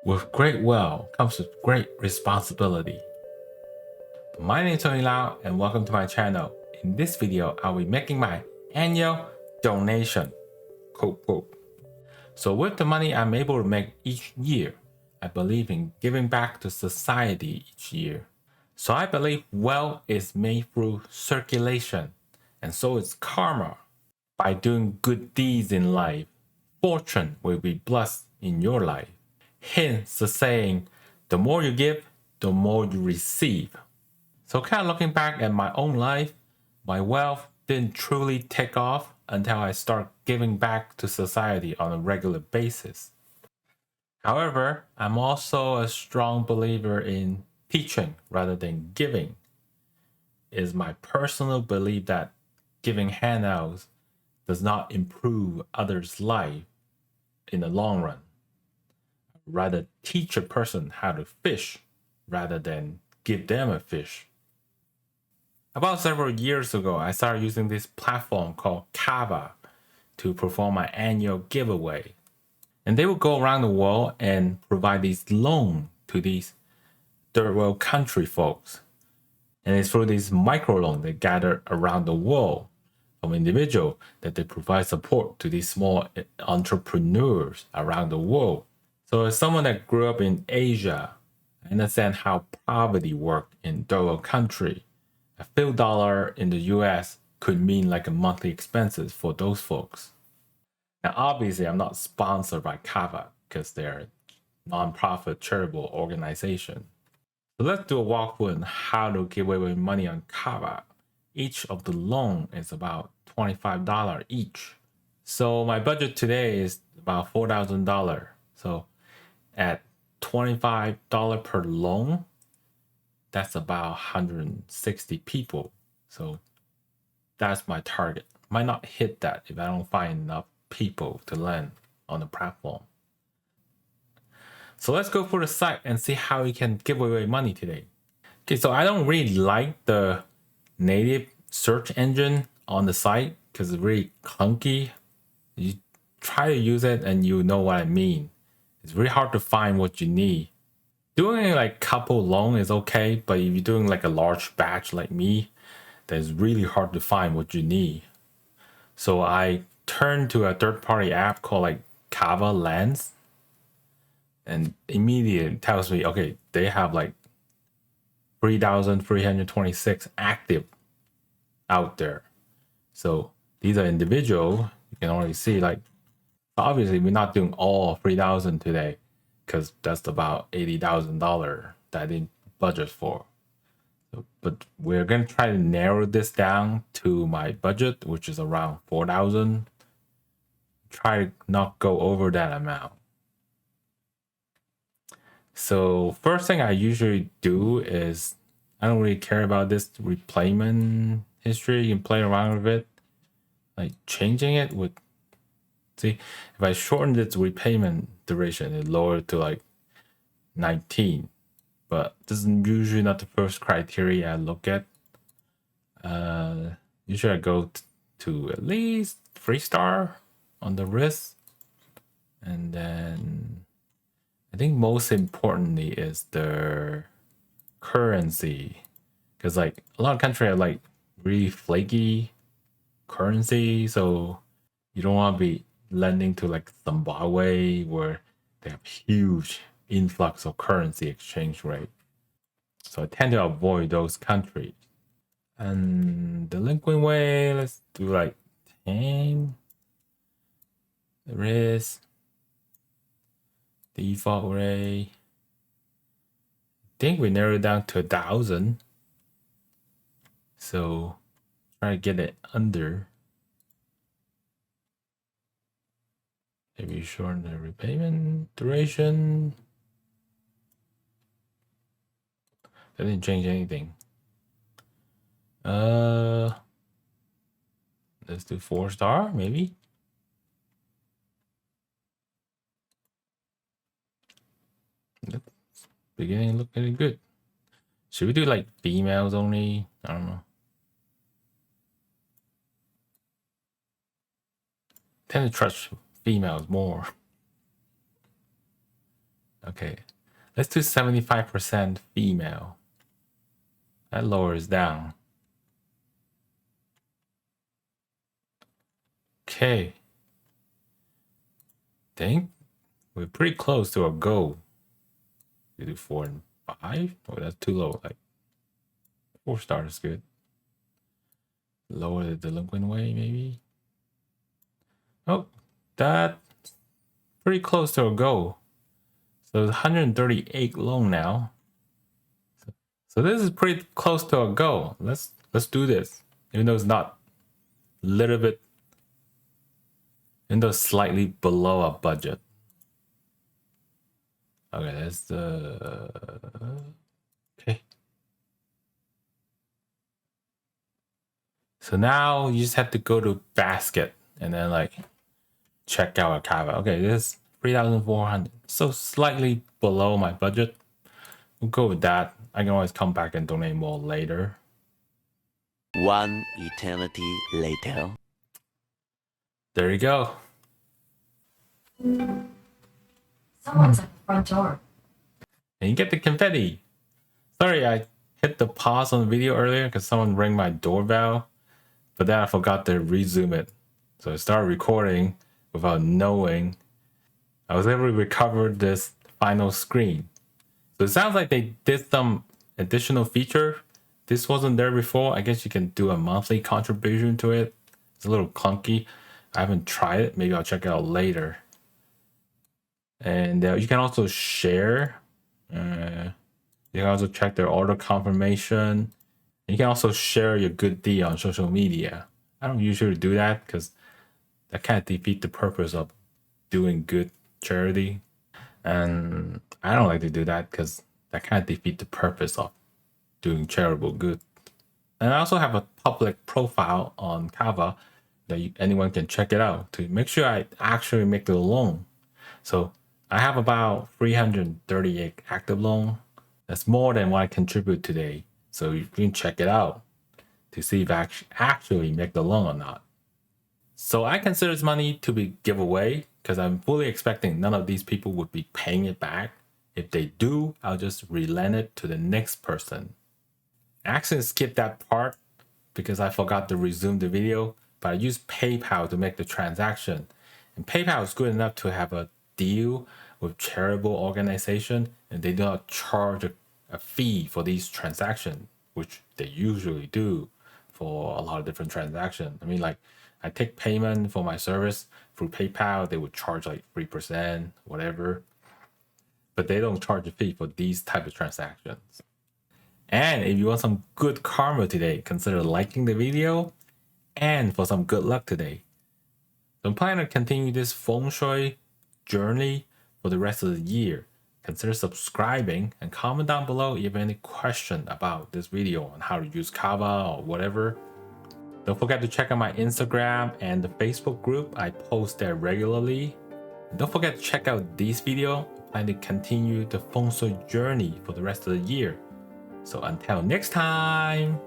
With great wealth comes with great responsibility. My name is Tony Lau and welcome to my channel. In this video, I'll be making my annual donation. Quote, quote. So with the money I'm able to make each year, I believe in giving back to society each year. So I believe wealth is made through circulation, and so is karma. By doing good deeds in life, fortune will be blessed in your life. Hence the saying, the more you give, the more you receive. So kind of looking back at my own life, my wealth didn't truly take off until I start giving back to society on a regular basis. However, I'm also a strong believer in teaching rather than giving. It is my personal belief that giving handouts does not improve others' life in the long run. Rather teach a person how to fish rather than give them a fish. About several years ago, I started using this platform called Kiva to perform my annual giveaway. And they would go around the world and provide these loans to these third world country folks. And it's through these micro loans they gather around the world from individuals that they provide support to these small entrepreneurs around the world. So as someone that grew up in Asia, I understand how poverty works in third world country. A few dollars in the US could mean like a monthly expenses for those folks. Now, obviously, I'm not sponsored by Kiva because they're a non-profit charitable organization. So let's do a walkthrough on how to give away money on Kiva. Each of the loan is about $25 each. So my budget today is about $4,000. So at $25 per loan, that's about 160 people. So that's my target. Might not hit that if I don't find enough people to land on the platform. So let's go for the site and see how we can give away money today. Okay, so I don't really like the native search engine on the site because it's really clunky. You try to use it and you know what I mean. It's really hard to find what you need. Doing like couple loan is okay, but if you're doing like a large batch like me, then it's really hard to find what you need. So I turned to a third-party app called like Kiva Lens, and immediately tells me, okay, they have like 3,326 active out there. So these are individual. You can already see like, obviously we're not doing all 3,000 today because that's about $80,000 that I didn't budget for. So, but we're going to try to narrow this down to my budget, which is around 4,000. Try to not go over that amount. So first thing I usually do is, I don't really care about this repayment history. You can play around with it, like changing it with, see, if I shorten its repayment duration, it lowered to like 19. But this is usually not the first criteria I look at. Usually I go to at least 3-star on the risk. And then I think most importantly is the currency. Because like a lot of countries have like really flaky currency. So you don't want to be lending to like Zimbabwe where they have huge influx of currency exchange rate. So I tend to avoid those countries. And delinquent way, let's do like 10. Risk. Default rate. I think we narrowed it down to 1,000. So try to get it under. Maybe shorten the repayment duration. That didn't change anything. Let's do 4-star, maybe. Beginning looking good. Should we do like females only? I don't know. Tend to trust females more. Okay, let's do 75% female. That lowers down. Okay. Think we're pretty close to our goal. We do 4 and 5. Oh, that's too low. Like 4 star is good. Lower the delinquent way, maybe. Oh, that's pretty close to our goal. So it's 138 loan now. So this is pretty close to our goal. Let's do this. Even though it's not a little bit, even though it's slightly below our budget. Okay, that's the okay. So now you just have to go to basket and then like check out a Kiva. Okay, this is 3,400. So slightly below my budget. We'll go with that. I can always come back and donate more later. One eternity later. There you go. Someone's at the front door. And you get the confetti. Sorry, I hit the pause on the video earlier because someone rang my doorbell, but then I forgot to resume it. So I started recording without knowing. I was able to recover this final screen. So it sounds like they did some additional feature. This wasn't there before. I guess you can do a monthly contribution to it. It's a little clunky. I haven't tried it. Maybe I'll check it out later. And you can also share. You can also check their order confirmation. You can also share your good deed on social media. I don't usually do that because that kind of defeats the purpose of doing good charity. And I don't like to do that because that kind of defeats the purpose of doing charitable good. And I also have a public profile on Kiva that anyone can check it out to make sure I actually make the loan. So I have about 338 active loan. That's more than what I contribute today. So you can check it out to see if I actually make the loan or not. So I consider this money to be giveaway because I'm fully expecting none of these people would be paying it back. If they do, I'll just relent it to the next person. I actually skipped that part because I forgot to resume the video, but I used PayPal to make the transaction. And PayPal is good enough to have a deal with charitable organization, and they do not charge a fee for these transactions, which they usually do for a lot of different transactions. I mean, like I take payment for my service through PayPal, they would charge like 3%, whatever. But they don't charge a fee for these type of transactions. And if you want some good karma today, consider liking the video and for some good luck today. So I'm planning to continue this feng shui journey for the rest of the year. Consider subscribing and comment down below if you have any question about this video on how to use Kiva or whatever. Don't forget to check out my Instagram and the Facebook group. I post there regularly. And don't forget to check out this video. I plan to continue the feng shui journey for the rest of the year. So until next time.